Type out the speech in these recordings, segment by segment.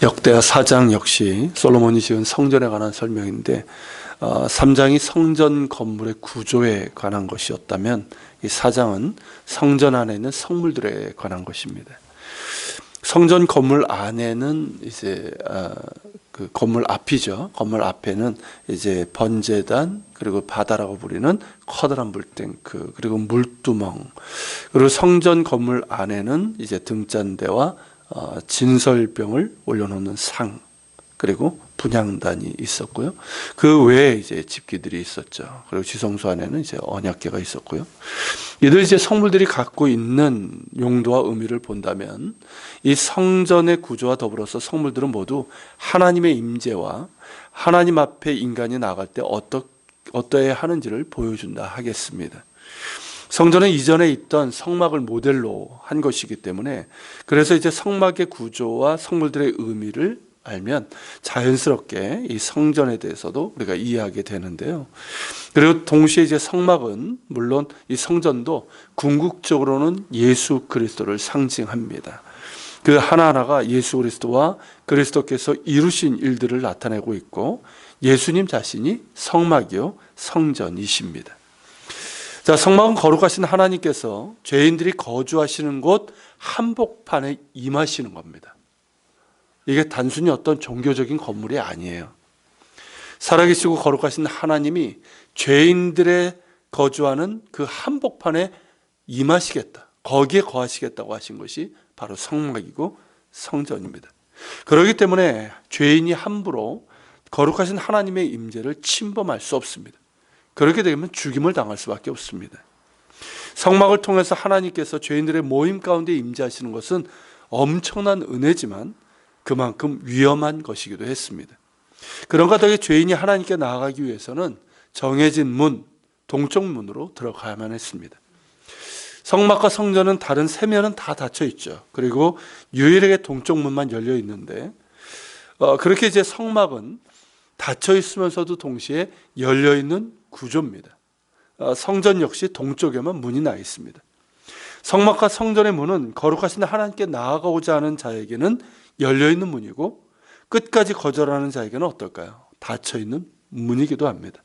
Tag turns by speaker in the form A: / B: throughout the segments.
A: 역대하 4장 역시 솔로몬이 지은 성전에 관한 설명인데 3장이 성전 건물의 구조에 관한 것이었다면 이 4장은 성전 안에 있는 성물들에 관한 것입니다. 성전 건물 안에는 이제 그 건물 앞이죠. 건물 앞에는 이제 번제단, 그리고 바다라고 부르는 커다란 물탱크, 그리고 물두멍, 그리고 성전 건물 안에는 이제 등잔대와 진설병을 올려놓는 상, 그리고 분향단이 있었고요. 그 외에 이제 집기들이 있었죠. 그리고 지성소 안에는 이제 언약궤가 있었고요. 이들 이제 성물들이 갖고 있는 용도와 의미를 본다면 이 성전의 구조와 더불어서 성물들은 모두 하나님의 임재와 하나님 앞에 인간이 나갈 때 어떠해야 하는지를 보여준다 하겠습니다. 성전은 이전에 있던 성막을 모델로 한 것이기 때문에, 그래서 이제 성막의 구조와 성물들의 의미를 알면 자연스럽게 이 성전에 대해서도 우리가 이해하게 되는데요. 그리고 동시에 이제 성막은, 물론 이 성전도 궁극적으로는 예수 그리스도를 상징합니다. 그 하나하나가 예수 그리스도와 그리스도께서 이루신 일들을 나타내고 있고, 예수님 자신이 성막이요 성전이십니다. 자, 성막은 거룩하신 하나님께서 죄인들이 거주하시는 곳 한복판에 임하시는 겁니다. 이게 단순히 어떤 종교적인 건물이 아니에요. 살아계시고 거룩하신 하나님이 죄인들의 거주하는 그 한복판에 임하시겠다, 거기에 거하시겠다고 하신 것이 바로 성막이고 성전입니다. 그렇기 때문에 죄인이 함부로 거룩하신 하나님의 임재를 침범할 수 없습니다. 그렇게 되면 죽임을 당할 수밖에 없습니다. 성막을 통해서 하나님께서 죄인들의 모임 가운데 임재하시는 것은 엄청난 은혜지만 그만큼 위험한 것이기도 했습니다. 그런가 덕에 죄인이 하나님께 나아가기 위해서는 정해진 문, 동쪽 문으로 들어가야만 했습니다. 성막과 성전은 다른 세 면은 다 닫혀 있죠. 그리고 유일하게 동쪽 문만 열려 있는데, 그렇게 이제 성막은 닫혀 있으면서도 동시에 열려 있는 구조입니다. 성전 역시 동쪽에만 문이 나 있습니다. 성막과 성전의 문은 거룩하신 하나님께 나아가고자 하는 자에게는 열려있는 문이고, 끝까지 거절하는 자에게는 어떨까요? 닫혀있는 문이기도 합니다.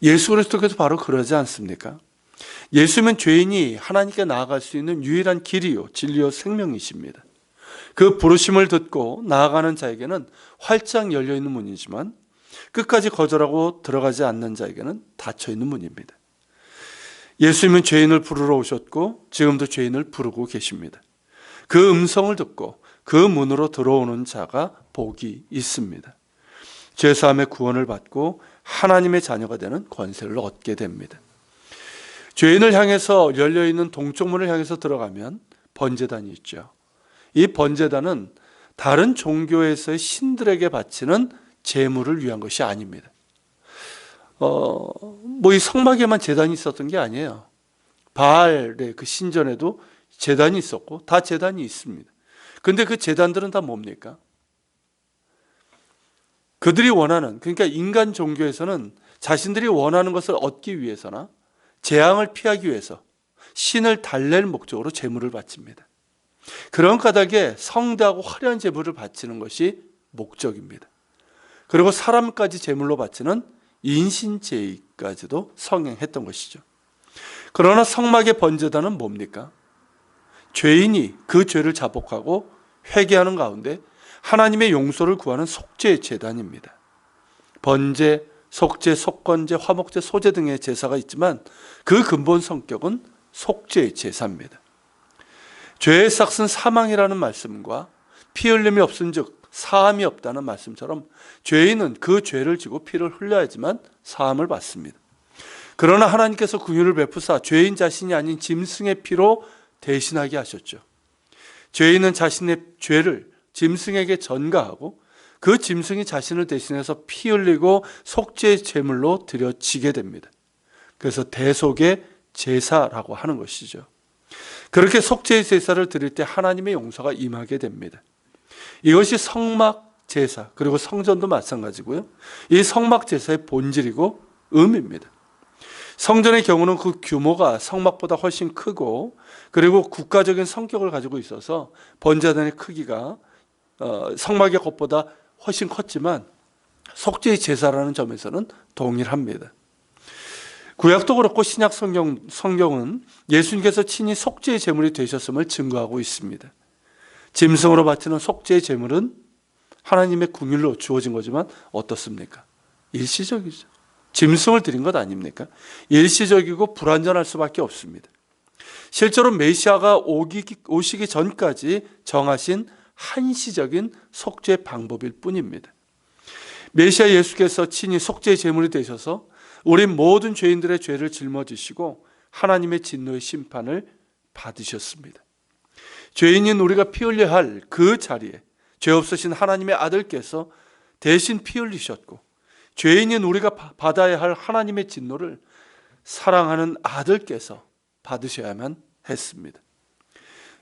A: 예수 그리스도께서 바로 그러지 않습니까? 예수님은 죄인이 하나님께 나아갈 수 있는 유일한 길이요 진리요 생명이십니다. 그 부르심을 듣고 나아가는 자에게는 활짝 열려있는 문이지만, 끝까지 거절하고 들어가지 않는 자에게는 닫혀있는 문입니다. 예수님은 죄인을 부르러 오셨고 지금도 죄인을 부르고 계십니다. 그 음성을 듣고 그 문으로 들어오는 자가 복이 있습니다. 죄사함의 구원을 받고 하나님의 자녀가 되는 권세를 얻게 됩니다. 죄인을 향해서 열려있는 동쪽 문을 향해서 들어가면 번제단이 있죠. 이 번제단은 다른 종교에서의 신들에게 바치는 제물을 위한 것이 아닙니다. 이 성막에만 제단이 있었던 게 아니에요. 바알의 그 신전에도 제단이 있었고 다 제단이 있습니다. 근데 그 제단들은 다 뭡니까? 그들이 원하는, 그러니까 인간 종교에서는 자신들이 원하는 것을 얻기 위해서나 재앙을 피하기 위해서 신을 달랠 목적으로 제물을 바칩니다. 그런 까닭에 성대하고 화려한 제물을 바치는 것이 목적입니다. 그리고 사람까지 제물로 바치는 인신제의까지도 성행했던 것이죠. 그러나 성막의 번제단은 뭡니까? 죄인이 그 죄를 자복하고 회개하는 가운데 하나님의 용서를 구하는 속죄 제단입니다. 번제, 속죄, 속건제, 화목제, 소제 등의 제사가 있지만 그 근본 성격은 속죄 제사입니다. 죄의 삭은 사망이라는 말씀과 피 흘림이 없은즉 사함이 없다는 말씀처럼 죄인은 그 죄를 지고 피를 흘려야지만 사함을 받습니다. 그러나 하나님께서 긍휼을 베푸사 죄인 자신이 아닌 짐승의 피로 대신하게 하셨죠. 죄인은 자신의 죄를 짐승에게 전가하고 그 짐승이 자신을 대신해서 피 흘리고 속죄 제물로 드려지게 됩니다. 그래서 대속의 제사라고 하는 것이죠. 그렇게 속죄의 제사를 드릴 때 하나님의 용서가 임하게 됩니다. 이것이 성막 제사, 그리고 성전도 마찬가지고요. 이 성막 제사의 본질이고 의미입니다. 성전의 경우는 그 규모가 성막보다 훨씬 크고, 그리고 국가적인 성격을 가지고 있어서 번제단의 크기가 성막의 것보다 훨씬 컸지만 속죄의 제사라는 점에서는 동일합니다. 구약도 그렇고 신약 성경은 예수님께서 친히 속죄의 제물이 되셨음을 증거하고 있습니다. 짐승으로 바치는 속죄의 제물은 하나님의 궁율로 주어진 거지만 어떻습니까? 일시적이죠. 짐승을 드린 것 아닙니까? 일시적이고 불완전할 수밖에 없습니다. 실제로 메시아가 오시기 전까지 정하신 한시적인 속죄 방법일 뿐입니다. 메시아 예수께서 친히 속죄의 제물이 되셔서 우리 모든 죄인들의 죄를 짊어지시고 하나님의 진노의 심판을 받으셨습니다. 죄인인 우리가 피 흘려야 할 그 자리에 죄 없으신 하나님의 아들께서 대신 피 흘리셨고, 죄인인 우리가 받아야 할 하나님의 진노를 사랑하는 아들께서 받으셔야만 했습니다.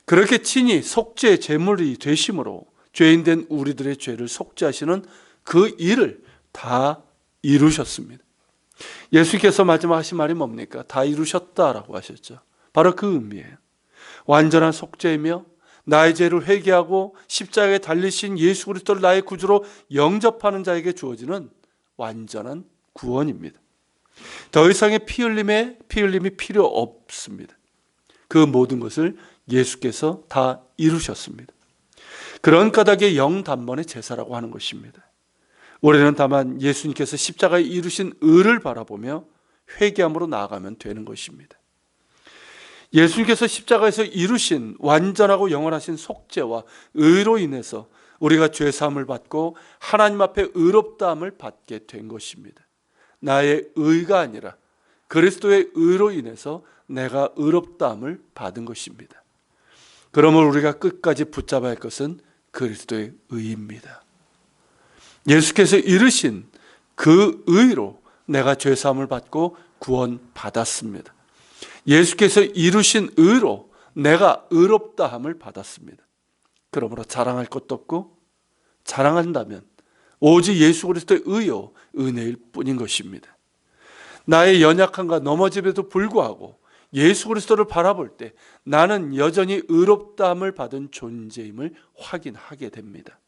A: 그렇게 친히 속죄 제물이 되심으로 죄인된 우리들의 죄를 속죄하시는 그 일을 다 이루셨습니다. 예수께서 마지막 하신 말이 뭡니까? 다 이루셨다라고 하셨죠. 바로 그 의미예요. 완전한 속죄이며 나의 죄를 회개하고 십자가에 달리신 예수 그리스도를 나의 구주로 영접하는 자에게 주어지는 완전한 구원입니다. 더 이상의 피 흘림이 필요 없습니다. 그 모든 것을 예수께서 다 이루셨습니다. 그런 까닭에 영단번의 제사라고 하는 것입니다. 우리는 다만 예수님께서 십자가에 이루신 의를 바라보며 회개함으로 나아가면 되는 것입니다. 예수님께서 십자가에서 이루신 완전하고 영원하신 속죄와 의로 인해서 우리가 죄사함을 받고 하나님 앞에 의롭다함을 받게 된 것입니다. 나의 의가 아니라 그리스도의 의로 인해서 내가 의롭다함을 받은 것입니다. 그러므로 우리가 끝까지 붙잡아야 할 것은 그리스도의 의입니다. 예수께서 이루신 그 의로 내가 죄사함을 받고 구원받았습니다. 예수께서 이루신 의로 내가 의롭다함을 받았습니다. 그러므로 자랑할 것도 없고, 자랑한다면 오직 예수 그리스도의 의요 은혜일 뿐인 것입니다. 나의 연약함과 넘어짐에도 불구하고 예수 그리스도를 바라볼 때 나는 여전히 의롭다함을 받은 존재임을 확인하게 됩니다.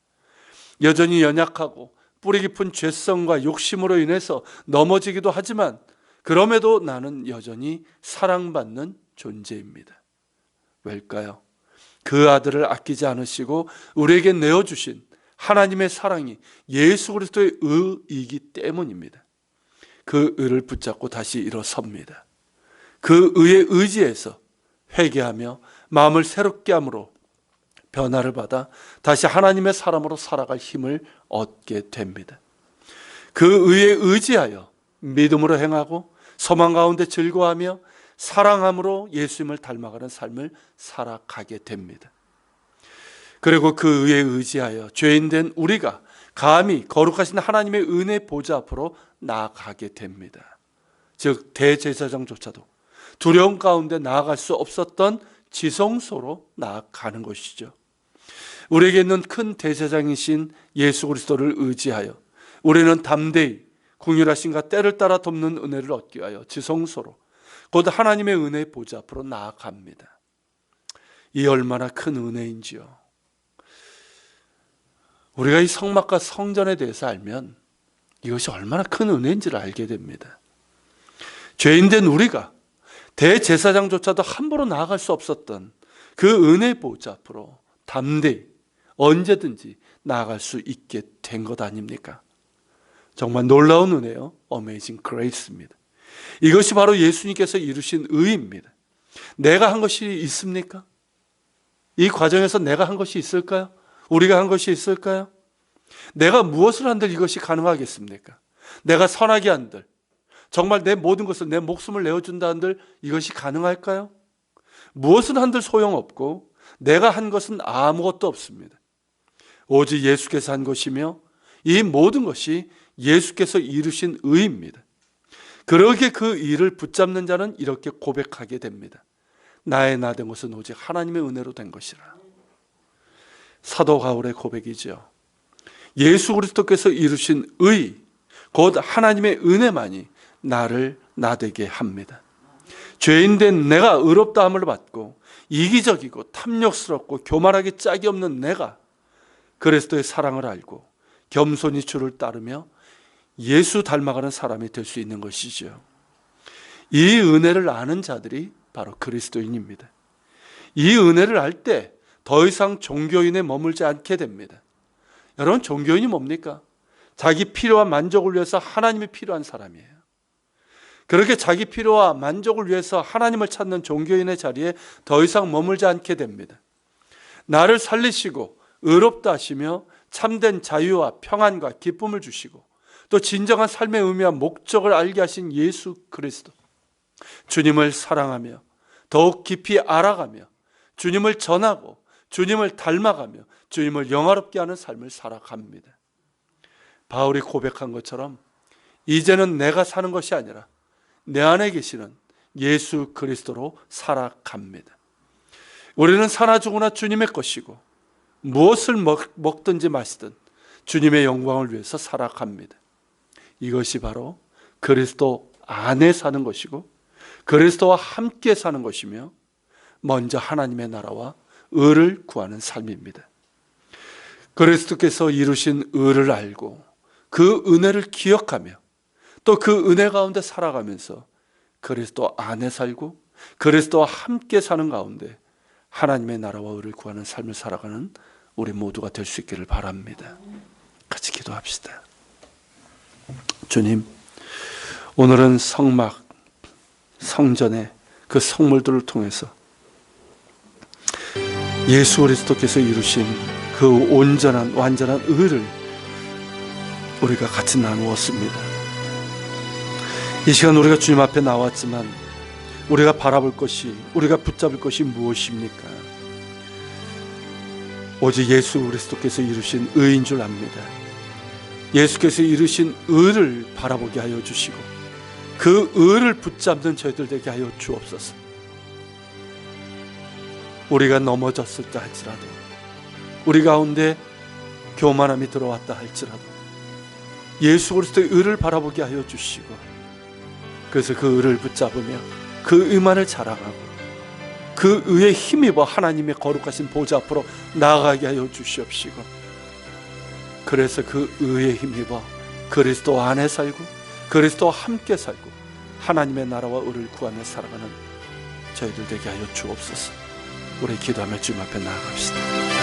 A: 여전히 연약하고 뿌리 깊은 죄성과 욕심으로 인해서 넘어지기도 하지만 그럼에도 나는 여전히 사랑받는 존재입니다. 왜일까요? 그 아들을 아끼지 않으시고 우리에게 내어주신 하나님의 사랑이 예수 그리스도의 의이기 때문입니다. 그 의를 붙잡고 다시 일어섭니다. 그 의에 의지해서 회개하며 마음을 새롭게 함으로 변화를 받아 다시 하나님의 사람으로 살아갈 힘을 얻게 됩니다. 그 의에 의지하여 믿음으로 행하고 소망 가운데 즐거워하며 사랑함으로 예수님을 닮아가는 삶을 살아가게 됩니다. 그리고 그 의에 의지하여 죄인된 우리가 감히 거룩하신 하나님의 은혜 보좌 앞으로 나아가게 됩니다. 즉 대제사장조차도 두려움 가운데 나아갈 수 없었던 지성소로 나아가는 것이죠. 우리에게 있는 큰 대제사장이신 예수 그리스도를 의지하여 우리는 담대히 궁휼하심과 때를 따라 돕는 은혜를 얻기 위하여 지성소로 곧 하나님의 은혜의 보좌 앞으로 나아갑니다. 이 얼마나 큰 은혜인지요. 우리가 이 성막과 성전에 대해서 알면 이것이 얼마나 큰 은혜인지를 알게 됩니다. 죄인된 우리가 대제사장조차도 함부로 나아갈 수 없었던 그 은혜의 보좌 앞으로 담대히 언제든지 나아갈 수 있게 된 것 아닙니까? 정말 놀라운 은혜요. Amazing Grace입니다. 이것이 바로 예수님께서 이루신 의입니다. 내가 한 것이 있습니까? 이 과정에서 내가 한 것이 있을까요? 우리가 한 것이 있을까요? 내가 무엇을 한들 이것이 가능하겠습니까? 내가 선하게 한들, 정말 내 모든 것을, 내 목숨을 내어준다 한들 이것이 가능할까요? 무엇은 한들 소용없고 내가 한 것은 아무것도 없습니다. 오직 예수께서 한 것이며 이 모든 것이 예수께서 이루신 의입니다. 그러기에 그 일을 붙잡는 자는 이렇게 고백하게 됩니다. 나의 나 된 것은 오직 하나님의 은혜로 된 것이라. 사도 바울의 고백이죠. 예수 그리스도께서 이루신 의, 곧 하나님의 은혜만이 나를 나되게 합니다. 죄인된 내가 의롭다함을 받고 이기적이고 탐욕스럽고 교만하기 짝이 없는 내가 그리스도의 사랑을 알고 겸손히 주를 따르며 예수 닮아가는 사람이 될 수 있는 것이죠. 이 은혜를 아는 자들이 바로 그리스도인입니다. 이 은혜를 알 때 더 이상 종교인에 머물지 않게 됩니다. 여러분, 종교인이 뭡니까? 자기 필요와 만족을 위해서 하나님이 필요한 사람이에요. 그렇게 자기 필요와 만족을 위해서 하나님을 찾는 종교인의 자리에 더 이상 머물지 않게 됩니다. 나를 살리시고 의롭다 하시며 참된 자유와 평안과 기쁨을 주시고 또 진정한 삶의 의미와 목적을 알게 하신 예수 그리스도, 주님을 사랑하며 더욱 깊이 알아가며 주님을 전하고 주님을 닮아가며 주님을 영화롭게 하는 삶을 살아갑니다. 바울이 고백한 것처럼 이제는 내가 사는 것이 아니라 내 안에 계시는 예수 그리스도로 살아갑니다. 우리는 사나 죽으나 주님의 것이고 무엇을 먹든지 마시든 주님의 영광을 위해서 살아갑니다. 이것이 바로 그리스도 안에 사는 것이고 그리스도와 함께 사는 것이며 먼저 하나님의 나라와 의를 구하는 삶입니다. 그리스도께서 이루신 의를 알고 그 은혜를 기억하며 또 그 은혜 가운데 살아가면서 그리스도 안에 살고 그리스도와 함께 사는 가운데 하나님의 나라와 의를 구하는 삶을 살아가는 우리 모두가 될 수 있기를 바랍니다. 같이 기도합시다. 주님, 오늘은 성막, 성전의 그 성물들을 통해서 예수 그리스도께서 이루신 그 온전한 완전한 의를 우리가 같이 나누었습니다. 이 시간 우리가 주님 앞에 나왔지만 우리가 바라볼 것이, 우리가 붙잡을 것이 무엇입니까? 오직 예수 그리스도께서 이루신 의인 줄 압니다. 예수께서 이루신 의를 바라보게 하여 주시고 그 의를 붙잡는 저희들 되게 하여 주옵소서. 우리가 넘어졌을 때 할지라도, 우리 가운데 교만함이 들어왔다 할지라도 예수 그리스도의 의를 바라보게 하여 주시고 그래서 그 의를 붙잡으며 그 의만을 자랑하고 그 의에 힘입어 하나님의 거룩하신 보좌 앞으로 나아가게 하여 주시옵시고 그래서 그 의에 힘입어 그리스도 안에 살고 그리스도와 함께 살고 하나님의 나라와 의를 구하며 살아가는 저희들 되게 하여 주옵소서. 우리 기도하며 주님 앞에 나아갑시다.